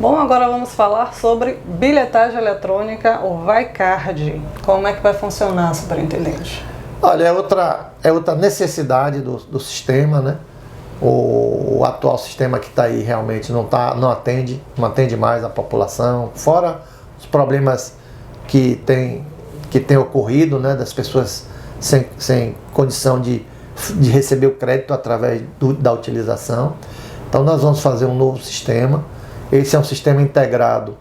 Bom, agora vamos falar sobre bilhetagem eletrônica, o VaiCard. Como é que vai funcionar, superintendente? Olha, é outra necessidade do sistema, né? O atual sistema que está aí realmente não atende mais a população, fora os problemas que tem ocorrido, né? Das pessoas sem condição de receber o crédito através da utilização. Então nós vamos fazer um novo sistema. Esse é um sistema integrado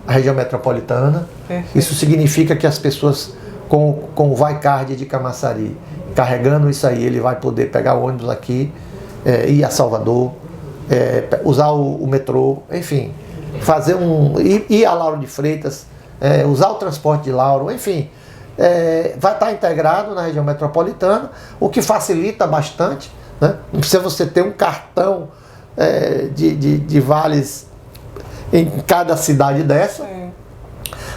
à região metropolitana. Perfeito. Isso significa que as pessoas com o VaiCard de Camaçari, carregando isso aí, ele vai poder pegar o ônibus aqui, ir a Salvador, usar o metrô, enfim, ir a Lauro de Freitas, usar o transporte de Lauro, enfim, vai estar integrado na região metropolitana, o que facilita bastante, né? Não precisa você ter um cartão de vales em cada cidade dessa. Sim.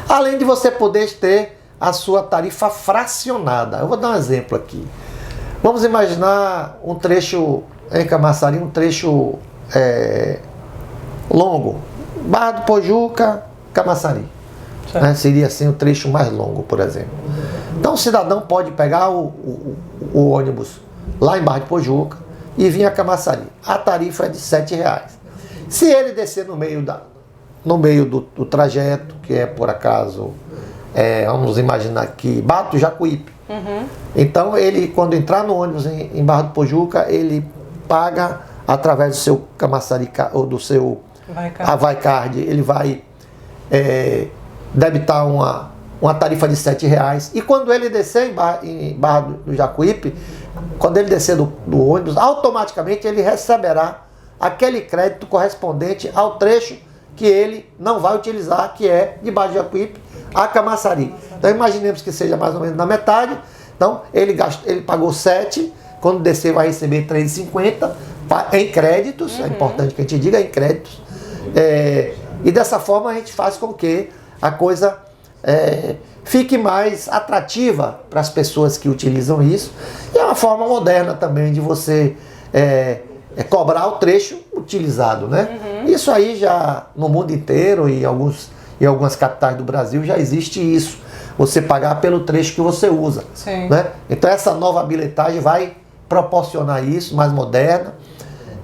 Além de você poder ter a sua tarifa fracionada. Eu vou dar um exemplo aqui. Vamos imaginar um trecho em Camaçari, um trecho longo. Barra do Pojuca, Camaçari. Né? Seria assim o trecho mais longo, por exemplo. Então o cidadão pode pegar o ônibus lá em Barra do Pojuca e vir a Camaçari. A tarifa é de R$7. Se ele descer no meio do trajeto, que é por acaso, vamos imaginar aqui, Barra do Jacuípe. Uhum. Então ele, quando entrar no ônibus em Barra do Pojuca, ele paga através do seu Camaçari ou do seu VaiCard, ele vai debitar uma tarifa de R$7. E quando ele descer em Barra do Jacuípe, quando ele descer do ônibus, automaticamente ele receberá aquele crédito correspondente ao trecho que ele não vai utilizar, que é de Barra do Jacuípe a Camaçari. Então imaginemos que seja mais ou menos na metade. Então ele pagou 7, quando descer vai receber 3,50 em créditos. É importante que a gente diga em créditos. E dessa forma a gente faz com que a coisa fique mais atrativa para as pessoas que utilizam isso. E é uma forma moderna também de você cobrar o trecho utilizado, né? Uhum. Isso aí já no mundo inteiro e em algumas capitais do Brasil já existe isso. Você pagar pelo trecho que você usa. Sim. Né? Então essa nova bilhetagem vai proporcionar isso, mais moderna.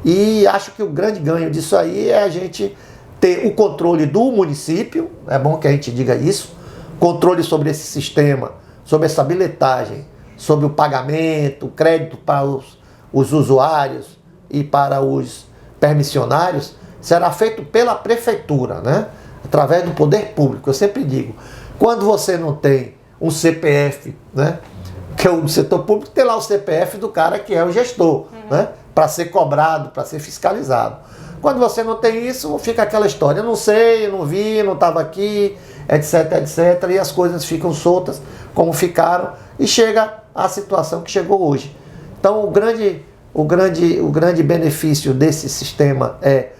E acho que o grande ganho disso aí é a gente ter o controle do município, é bom que a gente diga isso, controle sobre esse sistema, sobre essa bilhetagem, sobre o pagamento, o crédito para os usuários e para os permissionários, será feito pela prefeitura, né? Através do poder público. Eu sempre digo, quando você não tem um CPF, né? Que é o setor público, tem lá o CPF do cara que é o gestor, né? Para ser cobrado, para ser fiscalizado. Quando você não tem isso, fica aquela história, eu não sei, eu não vi, não estava aqui, etc, etc, e as coisas ficam soltas como ficaram e chega à situação que chegou hoje. Então o grande benefício desse sistema é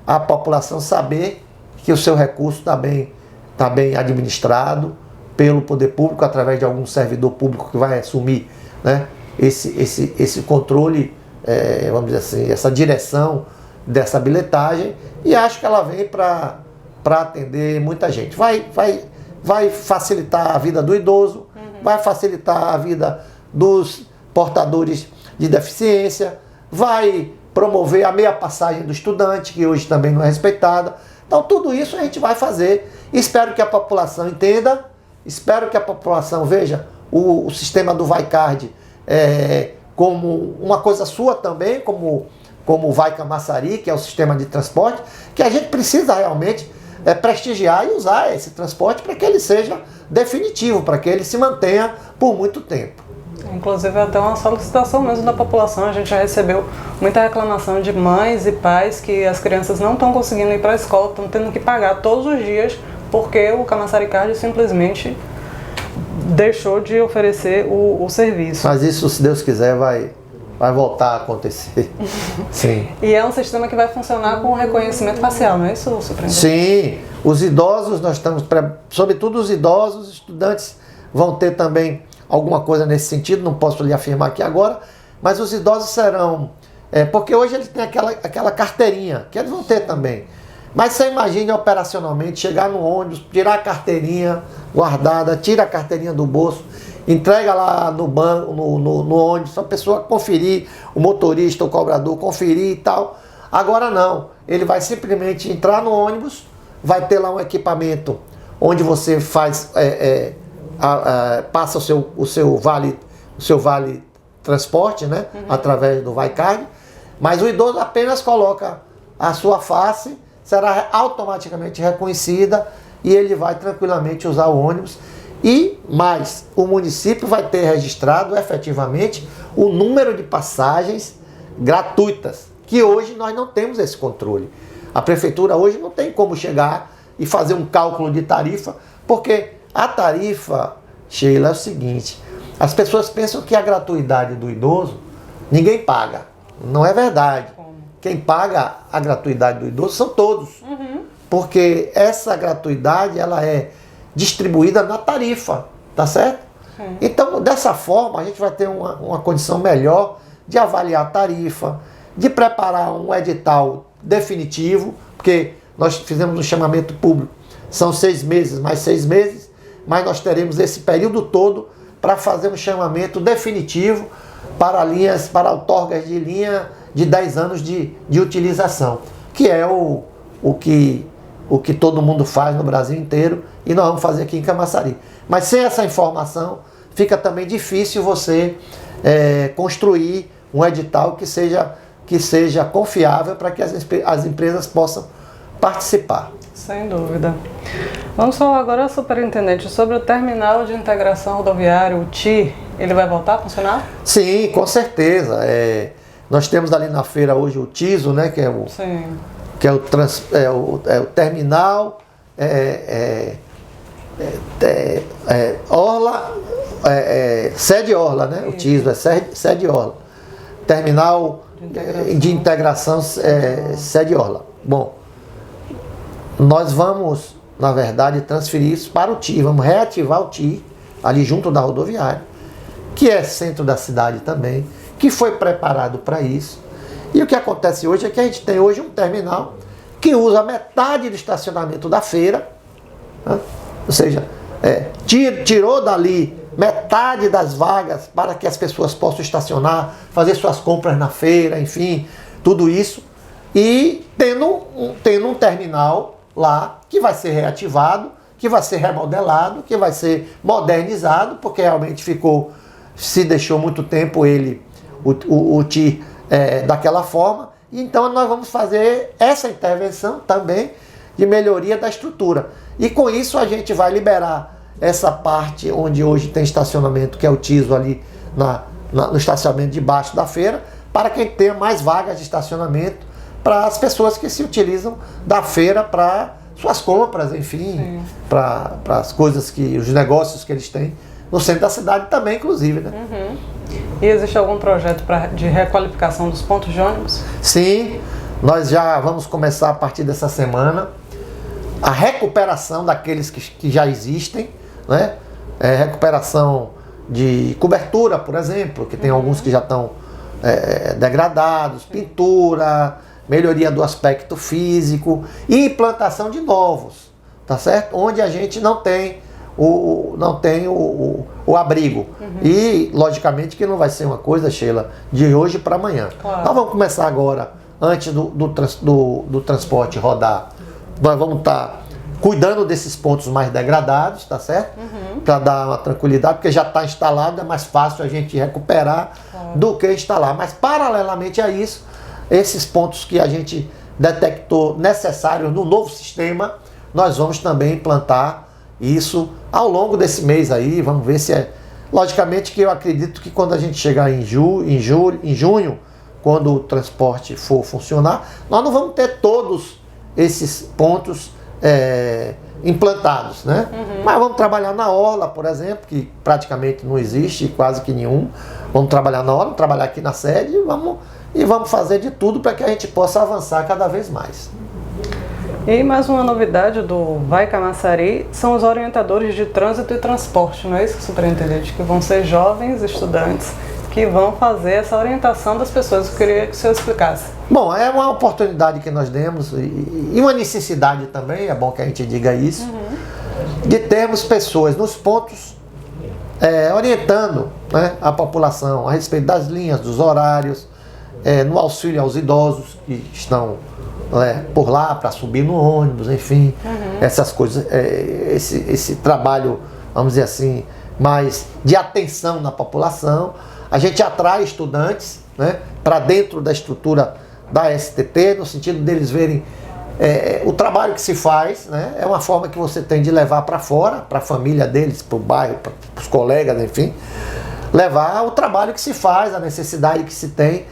a população saber que o seu recurso está bem administrado pelo poder público, através de algum servidor público que vai assumir, né, esse controle, vamos dizer assim, essa direção dessa bilhetagem, e acho que ela vem para atender muita gente. Vai facilitar a vida do idoso, vai facilitar a vida dos portadores de deficiência, vai promover a meia passagem do estudante, que hoje também não é respeitada. Então tudo isso a gente vai fazer. Espero que a população entenda, espero que a população veja o sistema do VaiCard como uma coisa sua também, como o Vai Camaçari, que é o sistema de transporte, que a gente precisa realmente prestigiar e usar esse transporte para que ele seja definitivo, para que ele se mantenha por muito tempo. Inclusive até uma solicitação mesmo da população, a gente já recebeu muita reclamação de mães e pais que as crianças não estão conseguindo ir para a escola, estão tendo que pagar todos os dias porque o Camaçari Card simplesmente deixou de oferecer o serviço. Mas isso, se Deus quiser, vai voltar a acontecer. Sim. E é um sistema que vai funcionar com reconhecimento facial, não é isso, superintendente? Sim. Os idosos, nós estamos, sobretudo os idosos, os estudantes vão ter também alguma coisa nesse sentido, não posso lhe afirmar aqui agora, mas os idosos serão, porque hoje eles têm aquela carteirinha, que eles vão ter também. Mas você imagine operacionalmente chegar no ônibus, tirar a carteirinha guardada, tira a carteirinha do bolso, entrega lá no banco, no ônibus, a pessoa conferir, o motorista, o cobrador, conferir e tal. Agora não, ele vai simplesmente entrar no ônibus, vai ter lá um equipamento onde você faz, passa o seu vale transporte, né? Através do VaiCard, mas o idoso apenas coloca a sua face, será automaticamente reconhecida e ele vai tranquilamente usar o ônibus. E mais, o município vai ter registrado efetivamente o número de passagens gratuitas, que hoje nós não temos esse controle. A prefeitura hoje não tem como chegar e fazer um cálculo de tarifa, porque a tarifa, Sheila, é o seguinte: as pessoas pensam que a gratuidade do idoso ninguém paga. Não é verdade. Quem paga a gratuidade do idoso são todos. Porque essa gratuidade ela é distribuída na tarifa, tá certo? Então, dessa forma, a gente vai ter uma condição melhor de avaliar a tarifa, de preparar um edital definitivo, porque nós fizemos um chamamento público, são 6 meses mais 6 meses, mas nós teremos esse período todo para fazer um chamamento definitivo para outorgas de linha de 10 anos de utilização, que é o que todo mundo faz no Brasil inteiro e nós vamos fazer aqui em Camaçari. Mas sem essa informação, fica também difícil você construir um edital que seja confiável para que as empresas possam participar. Sem dúvida. Vamos falar agora, superintendente, sobre o terminal de integração rodoviária, o TI. Ele vai voltar a funcionar? Sim, com certeza. Nós temos ali na feira hoje o TISO, né, que é o terminal Orla, sede Orla, né? O TISO é sede Orla. Terminal de integração sede Orla. Bom, nós vamos, na verdade, transferir isso para o TI. Vamos reativar o TI ali junto da rodoviária, que é centro da cidade também, que foi preparado para isso. E o que acontece hoje é que a gente tem hoje um terminal que usa metade do estacionamento da feira, né? Ou seja, tirou dali metade das vagas para que as pessoas possam estacionar, fazer suas compras na feira, enfim, tudo isso, e tendo um terminal lá que vai ser reativado, que vai ser remodelado, que vai ser modernizado, porque realmente se deixou muito tempo o TI daquela forma. Então nós vamos fazer essa intervenção também de melhoria da estrutura. E com isso a gente vai liberar essa parte onde hoje tem estacionamento, que é o TISO ali no estacionamento debaixo da feira, para que tenha mais vagas de estacionamento para as pessoas que se utilizam da feira para suas compras, enfim, para as coisas os negócios que eles têm no centro da cidade também, inclusive, né? E existe algum projeto de requalificação dos pontos de ônibus? Sim, nós já vamos começar a partir dessa semana a recuperação daqueles que já existem, né? Recuperação de cobertura, por exemplo, que tem alguns que já estão degradados, pintura, melhoria do aspecto físico e implantação de novos, tá certo? Onde a gente não tem o abrigo. E, logicamente, que não vai ser uma coisa, Sheila, de hoje para amanhã. Claro. Nós vamos começar agora, antes do transporte rodar, nós vamos estar cuidando desses pontos mais degradados, tá certo? Para dar uma tranquilidade, porque já está instalado, é mais fácil a gente recuperar do que instalar. Mas, paralelamente a isso, esses pontos que a gente detectou necessários no novo sistema, nós vamos também implantar isso ao longo desse mês aí. Vamos ver se logicamente que eu acredito que quando a gente chegar em junho, quando o transporte for funcionar, nós não vamos ter todos esses pontos implantados, né? Mas vamos trabalhar na orla, por exemplo, que praticamente não existe, quase que nenhum. Vamos trabalhar na orla, vamos trabalhar aqui na sede e vamos fazer de tudo para que a gente possa avançar cada vez mais. E mais uma novidade do Vai Camaçari são os orientadores de trânsito e transporte, não é isso, superintendente? Que vão ser jovens estudantes que vão fazer essa orientação das pessoas. Eu queria que o senhor explicasse. Bom, é uma oportunidade que nós demos e uma necessidade também, é bom que a gente diga isso, de termos pessoas nos pontos orientando, né, a população a respeito das linhas, dos horários, no auxílio aos idosos que estão por lá para subir no ônibus, enfim, essas coisas, esse trabalho, vamos dizer assim, mais de atenção na população. A gente atrai estudantes, né, para dentro da estrutura da STT, no sentido deles verem o trabalho que se faz, né, é uma forma que você tem de levar para fora, para a família deles, para o bairro, para os colegas, enfim, levar o trabalho que se faz, a necessidade que se tem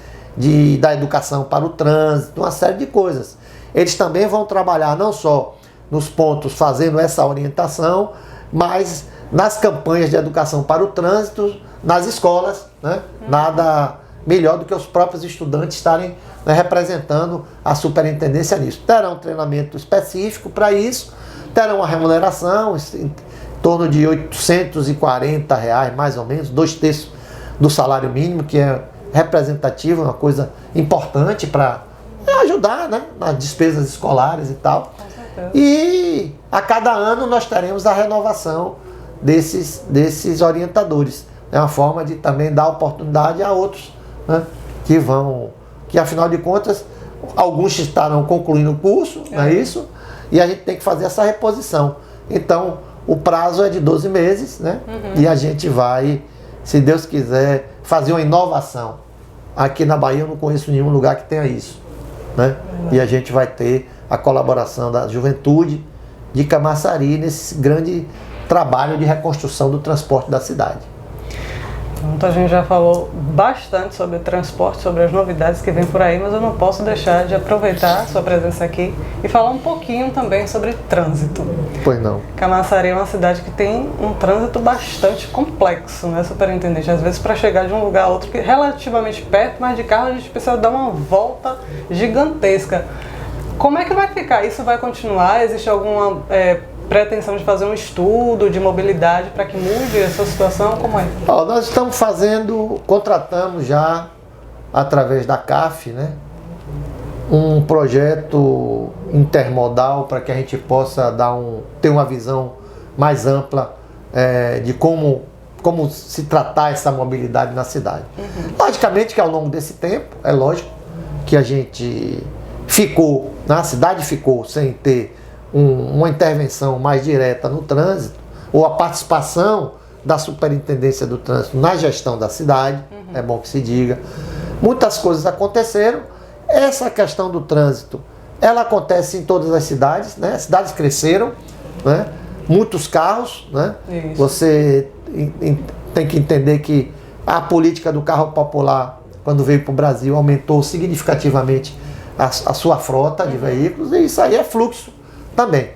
da educação para o trânsito, uma série de coisas. Eles também vão trabalhar não só nos pontos fazendo essa orientação, mas nas campanhas de educação para o trânsito, nas escolas, né? Nada melhor do que os próprios estudantes estarem, né, representando a superintendência nisso. Terão um treinamento específico para isso, terão uma remuneração em torno de R$ 840, mais ou menos, 2/3 do salário mínimo, que é representativo, uma coisa importante para ajudar, né, nas despesas escolares e tal. E a cada ano nós teremos a renovação desses orientadores. É uma forma de também dar oportunidade a outros, né, que afinal de contas, alguns estarão concluindo o curso, não é isso? E a gente tem que fazer essa reposição. Então, o prazo é de 12 meses, né? E a gente vai, se Deus quiser, fazer uma inovação. Aqui na Bahia eu não conheço nenhum lugar que tenha isso, né? E a gente vai ter a colaboração da juventude de Camaçari nesse grande trabalho de reconstrução do transporte da cidade. Então a gente já falou bastante sobre o transporte, sobre as novidades que vem por aí, mas eu não posso deixar de aproveitar a sua presença aqui e falar um pouquinho também sobre trânsito. Pois não. Camaçari é uma cidade que tem um trânsito bastante complexo, né, superintendente? Às vezes para chegar de um lugar a outro, que é relativamente perto, mas de carro a gente precisa dar uma volta gigantesca. Como é que vai ficar? Isso vai continuar? Existe alguma pretensão de fazer um estudo de mobilidade para que mude essa situação? Como é? Nós estamos contratamos já, através da CAF, né, um projeto intermodal para que a gente possa ter uma visão mais ampla de como se tratar essa mobilidade na cidade. Logicamente que ao longo desse tempo, é lógico que a cidade ficou sem ter uma intervenção mais direta no trânsito, ou a participação da Superintendência do Trânsito na gestão da cidade, é bom que se diga. Muitas coisas aconteceram. Essa questão do trânsito, ela acontece em todas as cidades, né? As cidades cresceram, né? Muitos carros, né? Você tem que entender que a política do carro popular, quando veio para o Brasil, aumentou significativamente a sua frota de veículos, e isso aí é fluxo também.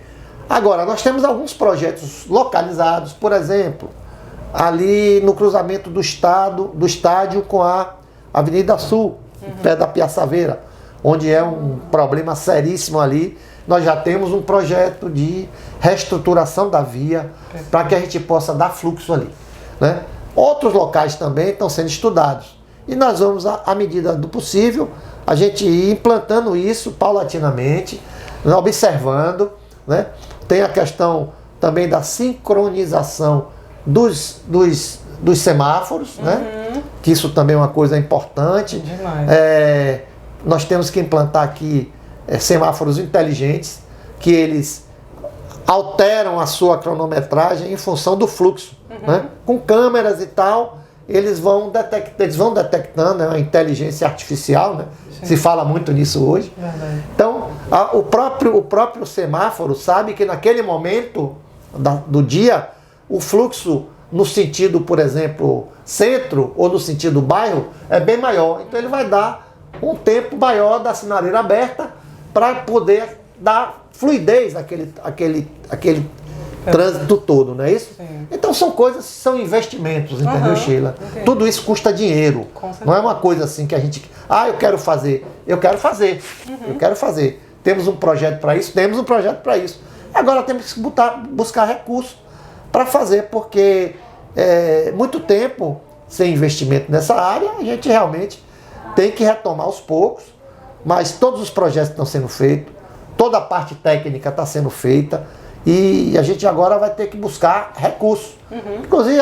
Agora, nós temos alguns projetos localizados, por exemplo, ali no cruzamento do estádio com a Avenida Sul, perto da Piaçaveira, onde é um problema seríssimo ali. Nós já temos um projeto de reestruturação da via para que a gente possa dar fluxo ali, né? Outros locais também estão sendo estudados. E nós vamos, à medida do possível, a gente ir implantando isso paulatinamente, observando, né? Tem a questão também da sincronização dos semáforos, né? Que isso também é uma coisa importante. Demais. Nós temos que implantar aqui semáforos inteligentes, que eles alteram a sua cronometragem em função do fluxo, né? Com câmeras e tal, eles vão detectando, é uma inteligência artificial, né? Se fala muito nisso hoje. Verdade. Então, o próprio semáforo sabe que naquele momento do dia, o fluxo no sentido, por exemplo, centro ou no sentido bairro é bem maior. Então ele vai dar um tempo maior da sinaleira aberta para poder dar fluidez àquele trânsito todo, não é isso? Sim. Então são coisas, são investimentos, entendeu, Sheila? Entendi. Tudo isso custa dinheiro. Não é uma coisa assim que a gente... eu quero fazer. Eu quero fazer. Eu quero fazer. Temos um projeto para isso? Temos um projeto para isso. Agora temos que buscar recursos para fazer, porque muito tempo sem investimento nessa área, a gente realmente tem que retomar aos poucos, mas todos os projetos estão sendo feitos, toda a parte técnica está sendo feita, e a gente agora vai ter que buscar recursos. Inclusive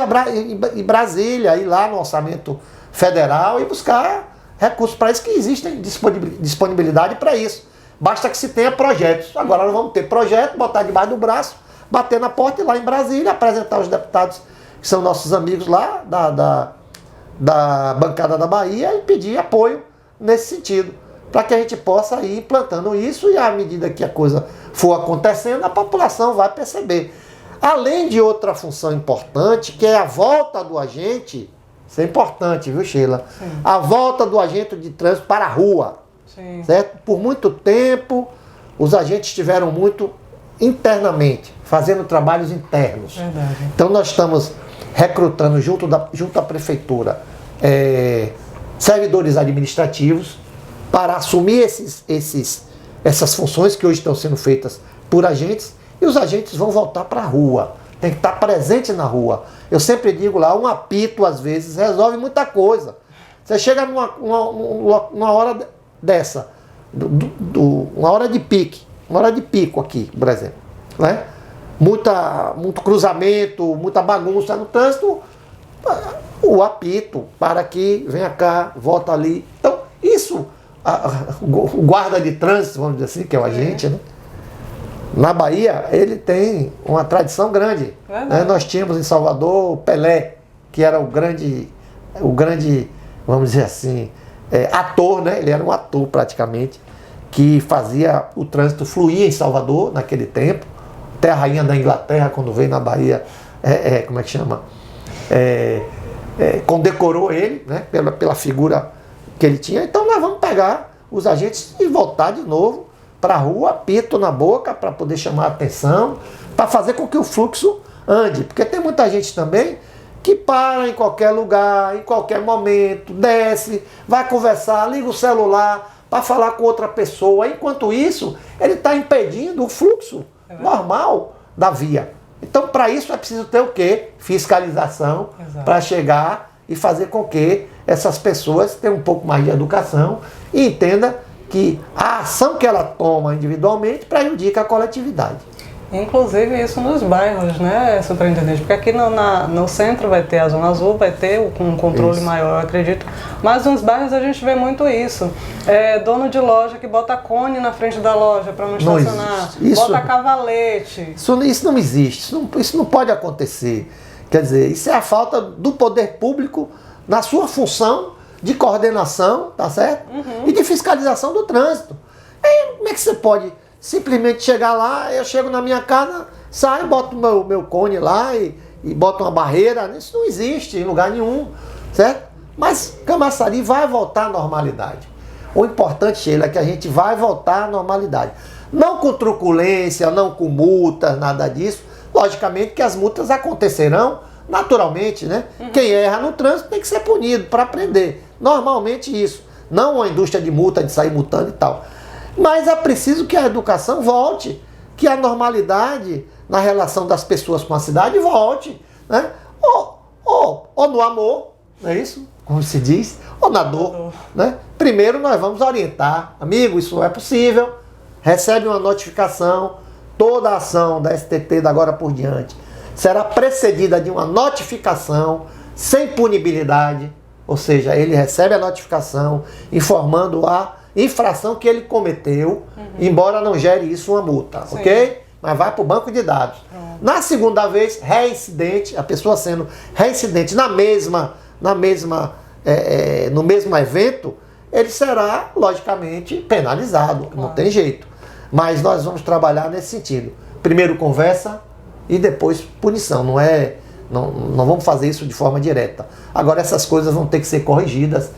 em Brasília, ir lá no orçamento federal e buscar recursos para isso, que existem disponibilidade para isso. Basta que se tenha projetos. Agora nós vamos ter projeto, botar debaixo do braço, bater na porta e ir lá em Brasília, apresentar os deputados que são nossos amigos lá da bancada da Bahia e pedir apoio nesse sentido, para que a gente possa ir implantando isso, e à medida que a coisa for acontecendo, a população vai perceber. Além de outra função importante, que é a volta do agente, isso é importante, viu, Sheila? Sim. A volta do agente de trânsito para a rua. Sim. Certo? Por muito tempo, os agentes estiveram muito internamente, fazendo trabalhos internos. Verdade. Então nós estamos recrutando junto à prefeitura servidores administrativos para assumir essas funções que hoje estão sendo feitas por agentes, e os agentes vão voltar para a rua, tem que estar presente na rua. Eu sempre digo lá, um apito às vezes resolve muita coisa. Você chega numa hora dessa, uma hora de pique, uma hora de pico aqui, por exemplo, né? Muito cruzamento, muita bagunça no trânsito, o apito para que venha cá, volta ali. Então, isso, o guarda de trânsito, vamos dizer assim, que é o agente, né? Na Bahia, ele tem uma tradição grande. Né? Nós tínhamos em Salvador o Pelé, que era o grande, vamos dizer assim, ator, né? Ele era um ator praticamente, que fazia o trânsito fluir em Salvador naquele tempo. Até a rainha da Inglaterra, quando veio na Bahia, como é que chama? Condecorou ele, né? Pela figura que ele tinha. Então nós vamos pegar os agentes e voltar de novo para a rua, apito na boca, para poder chamar a atenção, para fazer com que o fluxo ande. Porque tem muita gente também que para em qualquer lugar, em qualquer momento, desce, vai conversar, liga o celular para falar com outra pessoa. Enquanto isso, ele está impedindo o fluxo normal da via. Então, para isso é preciso ter o quê? Fiscalização, para chegar e fazer com que essas pessoas tenham um pouco mais de educação e entendam que a ação que ela toma individualmente prejudica a coletividade. Inclusive isso nos bairros, né, superintendente? Porque aqui no centro vai ter a Zona Azul, vai ter um controle maior, eu acredito. Mas nos bairros a gente vê muito isso. Dono de loja que bota cone na frente da loja para não estacionar, bota cavalete. Isso não existe, isso não pode acontecer. Quer dizer, isso é a falta do poder público na sua função de coordenação, tá certo? E de fiscalização do trânsito. Aí, como é que você pode simplesmente chegar lá, eu chego na minha casa, saio, boto o meu cone lá e boto uma barreira? Isso não existe em lugar nenhum, certo? Mas Camaçari vai voltar à normalidade. O importante, Sheila, é que a gente vai voltar à normalidade. Não com truculência, não com multas, nada disso. Logicamente que as multas acontecerão naturalmente, né? Quem erra no trânsito tem que ser punido para aprender. Normalmente isso. Não uma indústria de multa, de sair multando e tal. Mas é preciso que a educação volte, que a normalidade na relação das pessoas com a cidade volte, né? Ou no amor, não é isso? Como se diz, ou na dor, né? Primeiro nós vamos orientar, amigo, isso não é possível, recebe uma notificação, toda a ação da STT da agora por diante será precedida de uma notificação sem punibilidade, ou seja, ele recebe a notificação informando a infração que ele cometeu, embora não gere isso uma multa, ok? Mas vai para o banco de dados. Na segunda vez, reincidente, a pessoa sendo reincidente no mesmo evento, ele será, logicamente, penalizado, não tem jeito. Mas nós vamos trabalhar nesse sentido. Primeiro conversa e depois punição, não vamos fazer isso de forma direta. Agora essas coisas vão ter que ser corrigidas.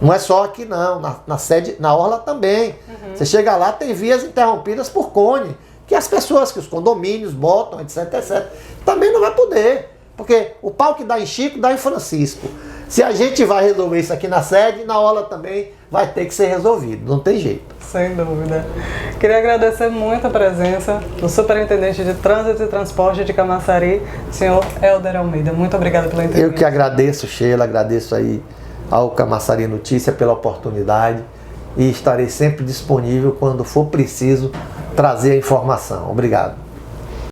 Não é só aqui não, na sede, na orla também. Você chega lá, tem vias interrompidas por cone, que as pessoas, que os condomínios botam, etc, etc. Também não vai poder, porque o pau que dá em Chico, dá em Francisco. Se a gente vai resolver isso aqui na sede, na orla também vai ter que ser resolvido, não tem jeito. Sem dúvida. Queria agradecer muito a presença do Superintendente de Trânsito e Transporte de Camaçari, senhor Helder Almeida. Muito obrigada pela entrevista. Eu que agradeço, Sheila, agradeço aí ao Camaçari Notícia pela oportunidade e estarei sempre disponível quando for preciso trazer a informação. Obrigado.